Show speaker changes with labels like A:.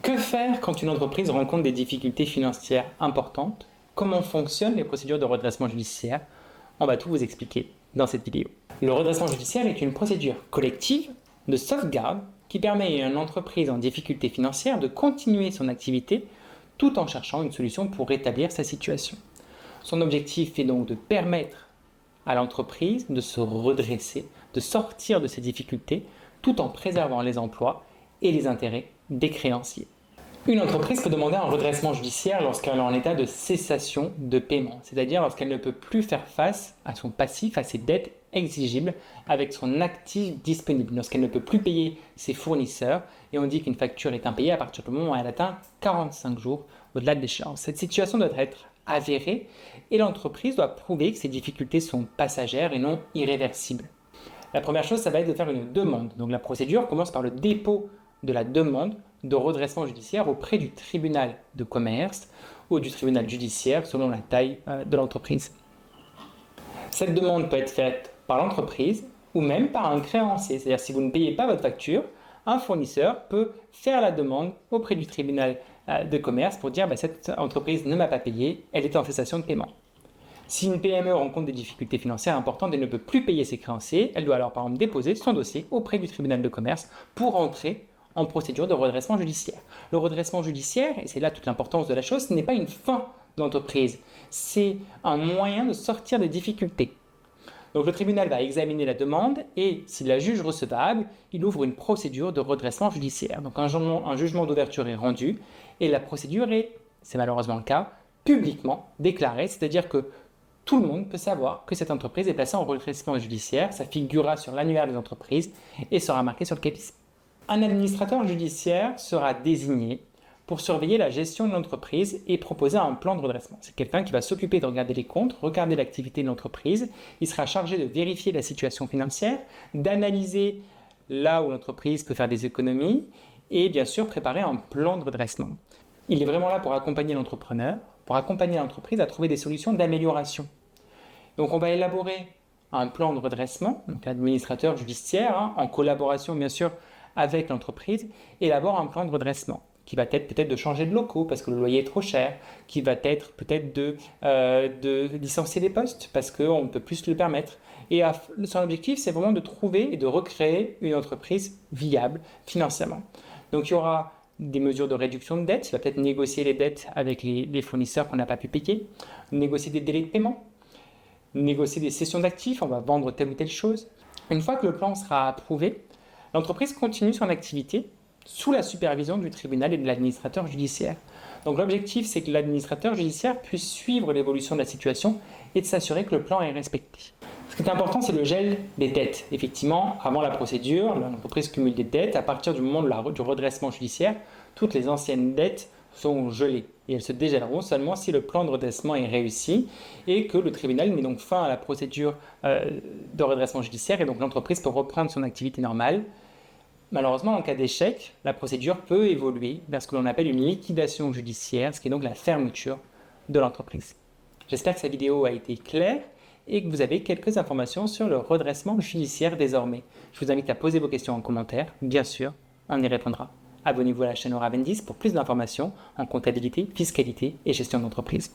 A: Que faire quand une entreprise rencontre des difficultés financières importantes? Comment fonctionnent les procédures de redressement judiciaire? On va tout vous expliquer dans cette vidéo. Le redressement judiciaire est une procédure collective de sauvegarde qui permet à une entreprise en difficulté financière de continuer son activité tout en cherchant une solution pour rétablir sa situation. Son objectif est donc de permettre à l'entreprise de se redresser, de sortir de ses difficultés tout en préservant les emplois et les intérêts des créanciers. Une entreprise peut demander un redressement judiciaire lorsqu'elle est en état de cessation de paiement, c'est-à-dire lorsqu'elle ne peut plus faire face à son passif, à ses dettes exigibles avec son actif disponible, lorsqu'elle ne peut plus payer ses fournisseurs et on dit qu'une facture est impayée à partir du moment où elle atteint 45 jours au-delà de l'échéance. Cette situation doit être avérée et l'entreprise doit prouver que ses difficultés sont passagères et non irréversibles. La première chose, ça va être de faire une demande. Donc la procédure commence par le dépôt de la demande de redressement judiciaire auprès du tribunal de commerce ou du tribunal judiciaire selon la taille de l'entreprise. Cette demande peut être faite par l'entreprise ou même par un créancier. C'est-à-dire si vous ne payez pas votre facture, un fournisseur peut faire la demande auprès du tribunal de commerce pour dire cette entreprise ne m'a pas payé, elle est en cessation de paiement. Si une PME rencontre des difficultés financières importantes et ne peut plus payer ses créanciers, elle doit alors par exemple déposer son dossier auprès du tribunal de commerce pour entrer en procédure de redressement judiciaire. Le redressement judiciaire, et c'est là toute l'importance de la chose, ce n'est pas une fin d'entreprise, c'est un moyen de sortir des difficultés. Donc le tribunal va examiner la demande et s'il la juge recevable, il ouvre une procédure de redressement judiciaire. Donc un jugement d'ouverture est rendu et la procédure est, c'est malheureusement le cas, publiquement déclarée, c'est-à-dire que tout le monde peut savoir que cette entreprise est placée en redressement judiciaire, ça figurera sur l'annuaire des entreprises et sera marqué sur le CAPIS. Un administrateur judiciaire sera désigné pour surveiller la gestion de l'entreprise et proposer un plan de redressement. C'est quelqu'un qui va s'occuper de regarder les comptes, regarder l'activité de l'entreprise. Il sera chargé de vérifier la situation financière, d'analyser là où l'entreprise peut faire des économies et bien sûr préparer un plan de redressement. Il est vraiment là pour accompagner l'entrepreneur, pour accompagner l'entreprise à trouver des solutions d'amélioration. Donc on va élaborer un plan de redressement, donc l'administrateur judiciaire, en collaboration bien sûr avec l'entreprise, élabore un plan de redressement qui va être peut-être de changer de locaux parce que le loyer est trop cher, qui va être peut-être de licencier des postes parce qu'on ne peut plus se le permettre. Et son objectif, c'est vraiment de trouver et de recréer une entreprise viable financièrement. Donc il y aura des mesures de réduction de dettes, il va peut-être négocier les dettes avec les fournisseurs qu'on n'a pas pu payer, négocier des délais de paiement, négocier des cessions d'actifs, on va vendre telle ou telle chose. Une fois que le plan sera approuvé, l'entreprise continue son activité sous la supervision du tribunal et de l'administrateur judiciaire. Donc l'objectif, c'est que l'administrateur judiciaire puisse suivre l'évolution de la situation et de s'assurer que le plan est respecté. Ce qui est important, c'est le gel des dettes. Effectivement, avant la procédure, l'entreprise cumule des dettes. À partir du moment du redressement judiciaire, toutes les anciennes dettes sont gelées et elles se dégèleront seulement si le plan de redressement est réussi et que le tribunal met donc fin à la procédure de redressement judiciaire et donc l'entreprise peut reprendre son activité normale. Malheureusement, en cas d'échec, la procédure peut évoluer vers ce que l'on appelle une liquidation judiciaire, ce qui est donc la fermeture de l'entreprise. J'espère que cette vidéo a été claire et que vous avez quelques informations sur le redressement judiciaire désormais. Je vous invite à poser vos questions en commentaire, bien sûr, on y répondra. Abonnez-vous à la chaîne Aura Bendis pour plus d'informations en comptabilité, fiscalité et gestion d'entreprise.